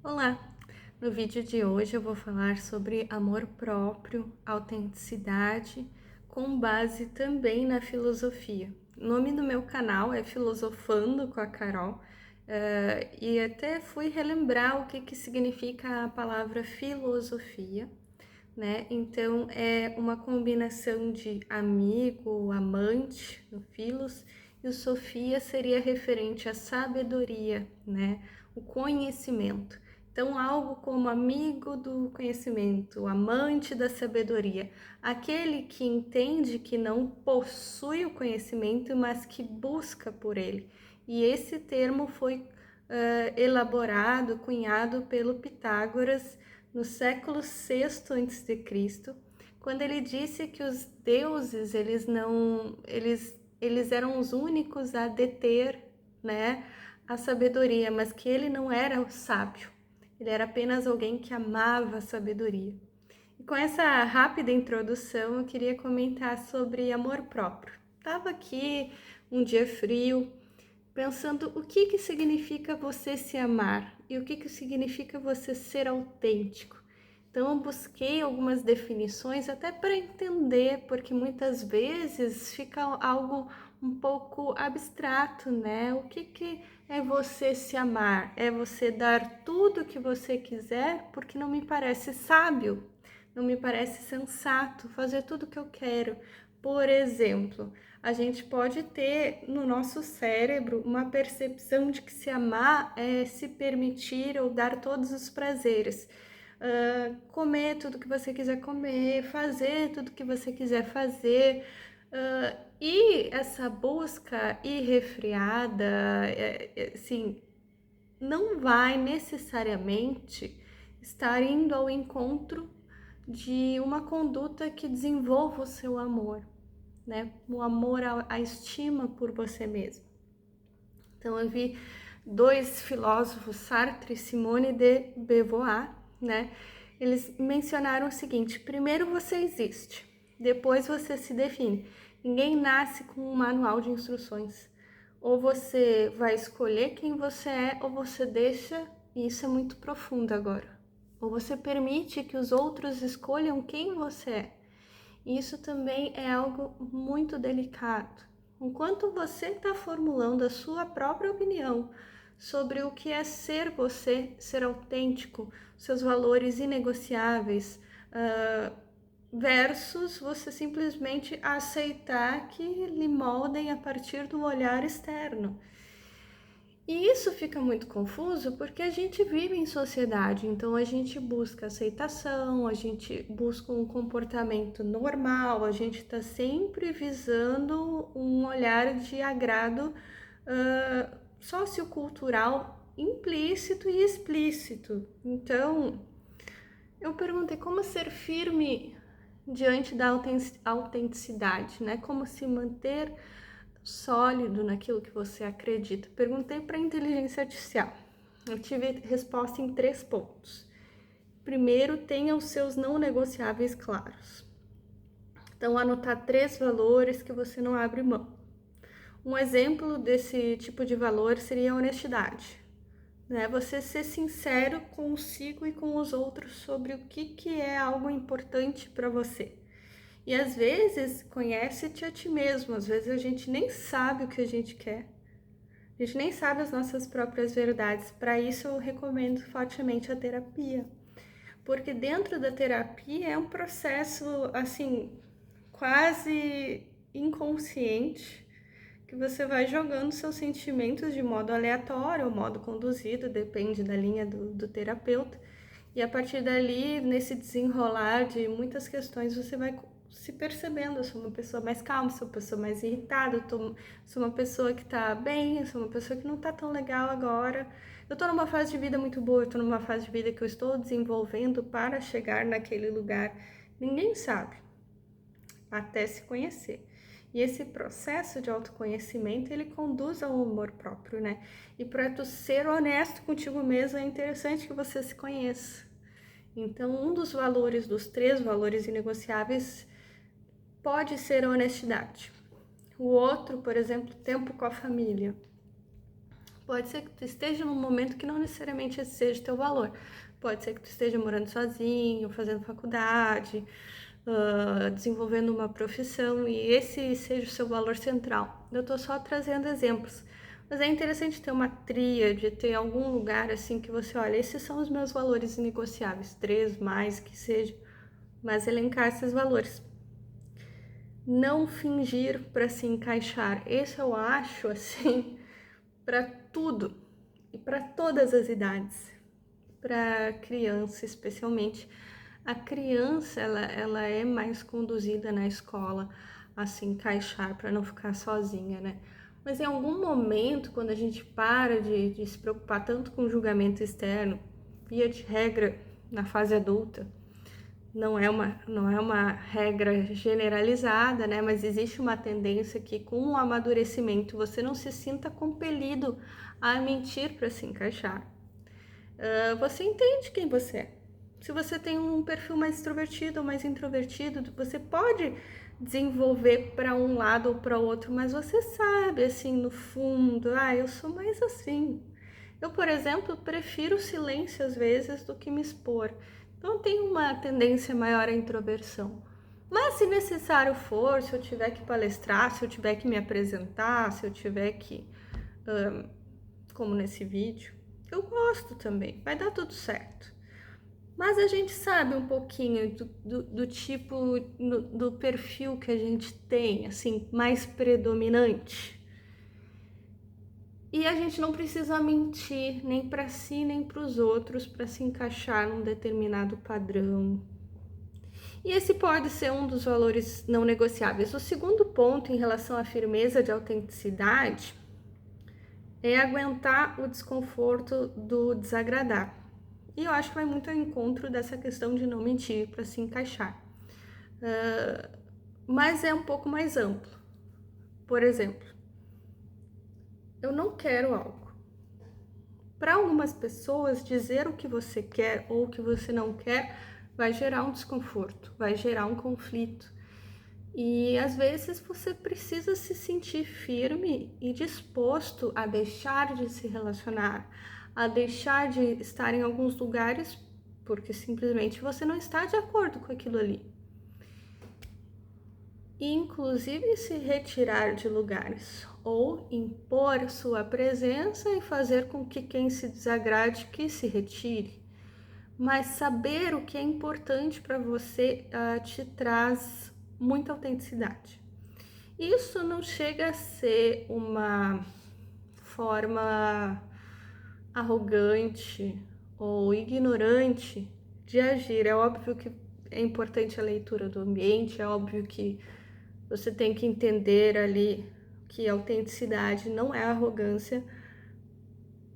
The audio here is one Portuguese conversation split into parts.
Olá! No vídeo de hoje eu vou falar sobre amor próprio, autenticidade, com base também na filosofia. O nome do meu canal é Filosofando com a Carol, e até fui relembrar o que significa a palavra filosofia, né? Então é uma combinação de amigo, amante, no filos, e o sofia seria referente à sabedoria, né? O conhecimento. Então, algo como amigo do conhecimento, amante da sabedoria, aquele que entende que não possui o conhecimento, mas que busca por ele. E esse termo foi elaborado, cunhado pelo Pitágoras no século VI a.C., quando ele disse que os deuses eles eram os únicos a deter, né, a sabedoria, mas que ele não era o sábio. Ele era apenas alguém que amava a sabedoria. E com essa rápida introdução, eu queria comentar sobre amor próprio. Estava aqui um dia frio, pensando o que significa você se amar e o que significa você ser autêntico. Então, eu busquei algumas definições até para entender, porque muitas vezes fica algo um pouco abstrato, né? O que é você se amar? É você dar tudo o que você quiser? Porque não me parece sábio, não me parece sensato fazer tudo o que eu quero. Por exemplo, a gente pode ter no nosso cérebro uma percepção de que se amar é se permitir ou dar todos os prazeres. Comer tudo que você quiser comer, fazer tudo que você quiser fazer. E essa busca irrefreada, assim, não vai necessariamente estar indo ao encontro de uma conduta que desenvolva o seu amor, né? O amor, a estima por você mesmo. Então eu vi dois filósofos, Sartre e Simone de Beauvoir, né? Eles mencionaram o seguinte: primeiro você existe, depois você se define. Ninguém nasce com um manual de instruções. Ou você vai escolher quem você é, ou você deixa, e isso é muito profundo agora. Ou você permite que os outros escolham quem você é. Isso também é algo muito delicado. Enquanto você está formulando a sua própria opinião sobre o que é ser você, ser autêntico, seus valores inegociáveis, versus você simplesmente aceitar que lhe moldem a partir do olhar externo. E isso fica muito confuso porque a gente vive em sociedade, então a gente busca aceitação, a gente busca um comportamento normal, a gente está sempre visando um olhar de agrado sociocultural implícito e explícito. Então, eu perguntei como ser firme diante da autenticidade, né? Como se manter sólido naquilo que você acredita. Perguntei para a inteligência artificial. Eu tive resposta em 3 pontos. Primeiro, tenha os seus não negociáveis claros. Então, anotar 3 valores que você não abre mão. Um exemplo desse tipo de valor seria a honestidade, né? Você ser sincero consigo e com os outros sobre o que é algo importante para você. E às vezes, conhece-te a ti mesmo, às vezes a gente nem sabe o que a gente quer. A gente nem sabe as nossas próprias verdades. Para isso, eu recomendo fortemente a terapia. Porque dentro da terapia é um processo, assim, quase inconsciente, que você vai jogando seus sentimentos de modo aleatório ou modo conduzido, depende da linha do terapeuta. E a partir dali, nesse desenrolar de muitas questões, você vai se percebendo: eu sou uma pessoa mais calma, sou uma pessoa mais irritada, sou uma pessoa que tá bem, eu sou uma pessoa que não tá tão legal agora. Eu tô numa fase de vida muito boa, eu tô numa fase de vida que eu estou desenvolvendo para chegar naquele lugar. Ninguém sabe, até se conhecer. E esse processo de autoconhecimento, ele conduz ao amor próprio, né? E para tu ser honesto contigo mesmo, é interessante que você se conheça. Então, um dos valores, dos 3 valores inegociáveis, pode ser a honestidade. O outro, por exemplo, tempo com a família. Pode ser que tu esteja num momento que não necessariamente esse seja o teu valor. Pode ser que tu esteja morando sozinho, fazendo faculdade, desenvolvendo uma profissão, e esse seja o seu valor central. Eu tô só trazendo exemplos. Mas é interessante ter uma tríade, ter algum lugar assim que você olha, esses são os meus valores inegociáveis, 3 mais que seja, mas elencar esses valores. Não fingir para se encaixar. Esse eu acho assim para tudo e para todas as idades, para criança especialmente. A criança ela é mais conduzida na escola a se encaixar para não ficar sozinha, né? Mas em algum momento, quando a gente para de se preocupar tanto com o julgamento externo, via de regra na fase adulta, não é uma regra generalizada, né? Mas existe uma tendência que com o amadurecimento você não se sinta compelido a mentir para se encaixar. Você entende quem você é. Se você tem um perfil mais extrovertido ou mais introvertido, você pode desenvolver para um lado ou para outro, mas você sabe, assim, no fundo, eu sou mais assim. Eu, por exemplo, prefiro o silêncio às vezes do que me expor. Então, eu tenho uma tendência maior à introversão. Mas, se necessário for, se eu tiver que palestrar, se eu tiver que me apresentar, se eu tiver que, como nesse vídeo, eu gosto também, vai dar tudo certo. Mas a gente sabe um pouquinho do tipo, do perfil que a gente tem, assim, mais predominante. E a gente não precisa mentir nem para si nem para os outros para se encaixar num determinado padrão. E esse pode ser um dos valores não negociáveis. O segundo ponto em relação à firmeza de autenticidade é aguentar o desconforto do desagradar. E eu acho que vai muito ao encontro dessa questão de não mentir para se encaixar. Mas é um pouco mais amplo. Por exemplo, eu não quero algo. Para algumas pessoas, dizer o que você quer ou o que você não quer vai gerar um desconforto, vai gerar um conflito. E às vezes você precisa se sentir firme e disposto a deixar de se relacionar, a deixar de estar em alguns lugares porque simplesmente você não está de acordo com aquilo ali. E inclusive se retirar de lugares ou impor sua presença e fazer com que quem se desagrade que se retire. Mas saber o que é importante para você te traz muita autenticidade. Isso não chega a ser uma forma arrogante ou ignorante de agir. É óbvio que é importante a leitura do ambiente, é óbvio que você tem que entender ali que a autenticidade não é arrogância,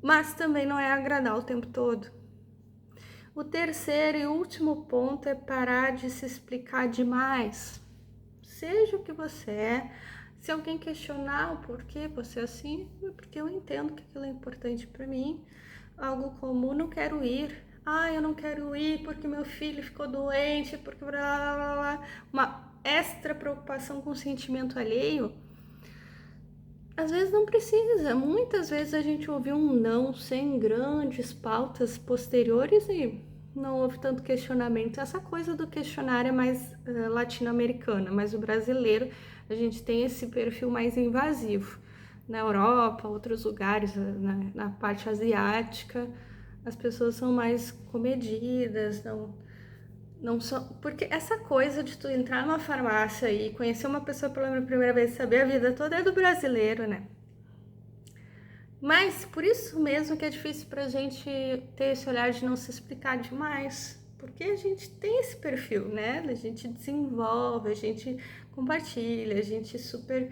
mas também não é agradar o tempo todo. O terceiro e último ponto é parar de se explicar demais. Seja o que você é. Se alguém questionar o porquê você é assim, é porque eu entendo que aquilo é importante para mim. Algo como, não quero ir. Eu não quero ir porque meu filho ficou doente, porque blá, blá, blá, blá. Uma extra preocupação com o sentimento alheio. Às vezes não precisa. Muitas vezes a gente ouviu um não sem grandes pautas posteriores e não houve tanto questionamento. Essa coisa do questionário é mais latino-americana, mas o brasileiro, a gente tem esse perfil mais invasivo. Na Europa, outros lugares, na parte asiática, as pessoas são mais comedidas, não são... Porque essa coisa de tu entrar numa farmácia e conhecer uma pessoa pela primeira vez e saber a vida toda é do brasileiro, né? Mas por isso mesmo que é difícil pra gente ter esse olhar de não se explicar demais. Porque a gente tem esse perfil, né? A gente desenvolve, a gente compartilha, a gente super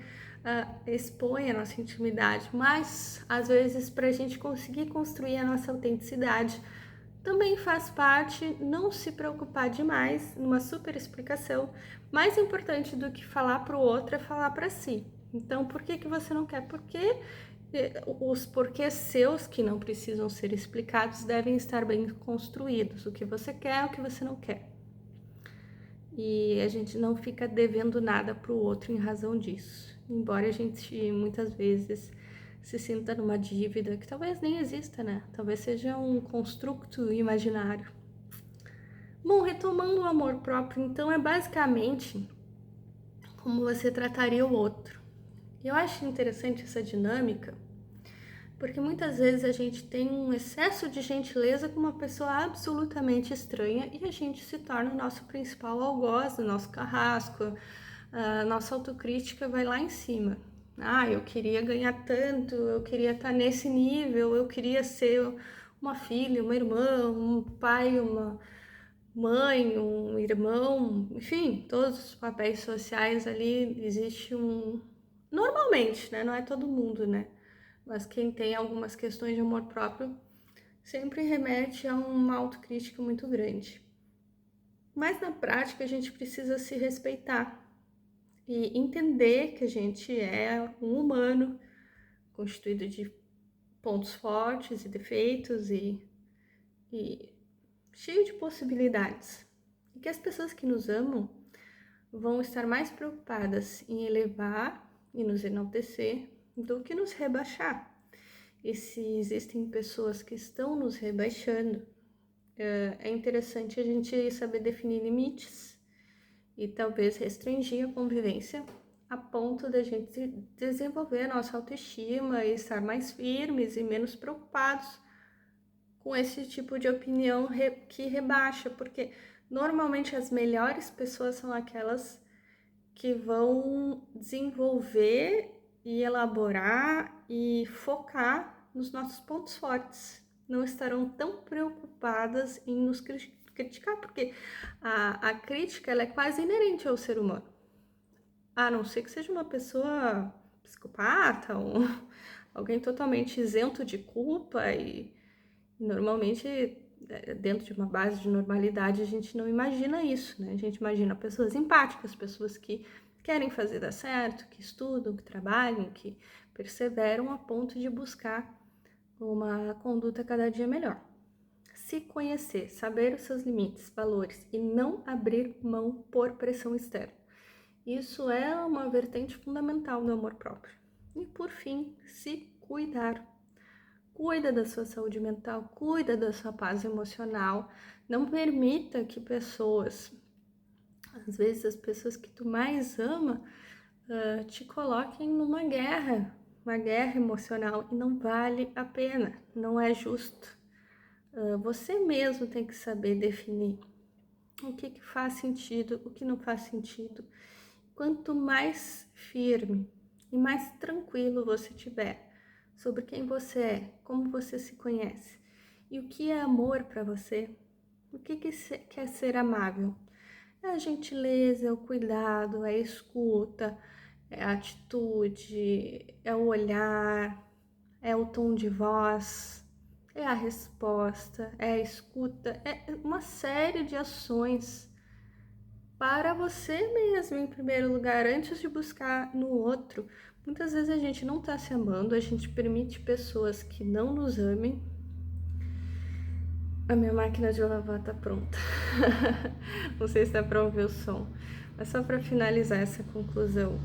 expõe a nossa intimidade. Mas, às vezes, pra gente conseguir construir a nossa autenticidade, também faz parte não se preocupar demais numa super explicação. Mais importante do que falar para o outro é falar para si. Então, por que você não quer? Porque os porquês seus, que não precisam ser explicados, devem estar bem construídos. O que você quer, o que você não quer. E a gente não fica devendo nada para o outro em razão disso. Embora a gente muitas vezes se sinta numa dívida que talvez nem exista, né? Talvez seja um construto imaginário. Bom, retomando o amor próprio, então é basicamente como você trataria o outro. Eu acho interessante essa dinâmica, porque muitas vezes a gente tem um excesso de gentileza com uma pessoa absolutamente estranha e a gente se torna o nosso principal algoz, o nosso carrasco, a nossa autocrítica vai lá em cima. Ah, eu queria ganhar tanto, eu queria estar nesse nível, eu queria ser uma filha, uma irmã, um pai, uma mãe, um irmão, enfim, todos os papéis sociais ali existe um... Normalmente, né? Não é todo mundo, né? Mas quem tem algumas questões de amor próprio sempre remete a uma autocrítica muito grande. Mas na prática a gente precisa se respeitar e entender que a gente é um humano constituído de pontos fortes e defeitos e cheio de possibilidades. E que as pessoas que nos amam vão estar mais preocupadas em elevar e nos enaltecer do que nos rebaixar. E se existem pessoas que estão nos rebaixando, é interessante a gente saber definir limites e talvez restringir a convivência a ponto da gente desenvolver a nossa autoestima e estar mais firmes e menos preocupados com esse tipo de opinião que rebaixa, porque normalmente as melhores pessoas são aquelas que vão desenvolver e elaborar e focar nos nossos pontos fortes. Não estarão tão preocupadas em nos criticar, porque a crítica ela é quase inerente ao ser humano. A não ser que seja uma pessoa psicopata ou alguém totalmente isento de culpa e normalmente dentro de uma base de normalidade a gente não imagina isso, né? A gente imagina pessoas empáticas, pessoas que querem fazer dar certo, que estudam, que trabalham, que perseveram a ponto de buscar uma conduta cada dia melhor. Se conhecer, saber os seus limites, valores e não abrir mão por pressão externa. Isso é uma vertente fundamental do amor próprio. E por fim, se cuidar. Cuida da sua saúde mental, cuida da sua paz emocional. Não permita que pessoas, às vezes as pessoas que tu mais ama, te coloquem numa guerra, uma guerra emocional. E não vale a pena, não é justo. Você mesmo tem que saber definir o que faz sentido, o que não faz sentido. Quanto mais firme e mais tranquilo você tiver sobre quem você é, como você se conhece e o que é amor para você, o que quer ser amável. É a gentileza, é o cuidado, é a escuta, é a atitude, é o olhar, é o tom de voz, é a resposta, é a escuta, é uma série de ações para você mesmo, em primeiro lugar, antes de buscar no outro. Muitas vezes a gente não está se amando, a gente permite pessoas que não nos amem. A minha máquina de lavar tá pronta. Não sei se dá para ouvir o som. Mas só para finalizar essa conclusão,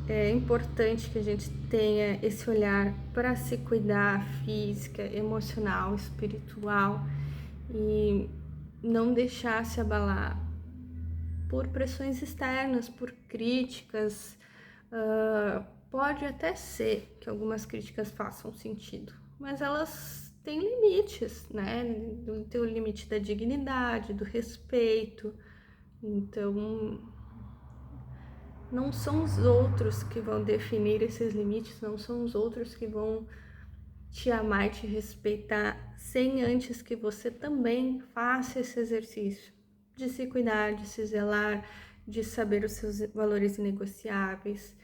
é importante que a gente tenha esse olhar para se cuidar física, emocional, espiritual e não deixar se abalar por pressões externas, por críticas. Pode até ser que algumas críticas façam sentido, mas elas têm limites, né? Tem o limite da dignidade, do respeito. Então, não são os outros que vão definir esses limites, não são os outros que vão te amar e te respeitar, sem antes que você também faça esse exercício de se cuidar, de se zelar, de saber os seus valores inegociáveis,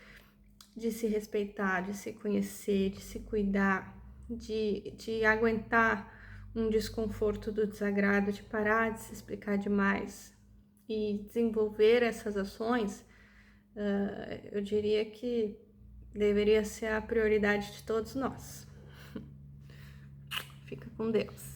de se respeitar, de se conhecer, de se cuidar, de aguentar um desconforto do desagrado, de parar de se explicar demais e desenvolver essas ações. Eu diria que deveria ser a prioridade de todos nós. Fica com Deus.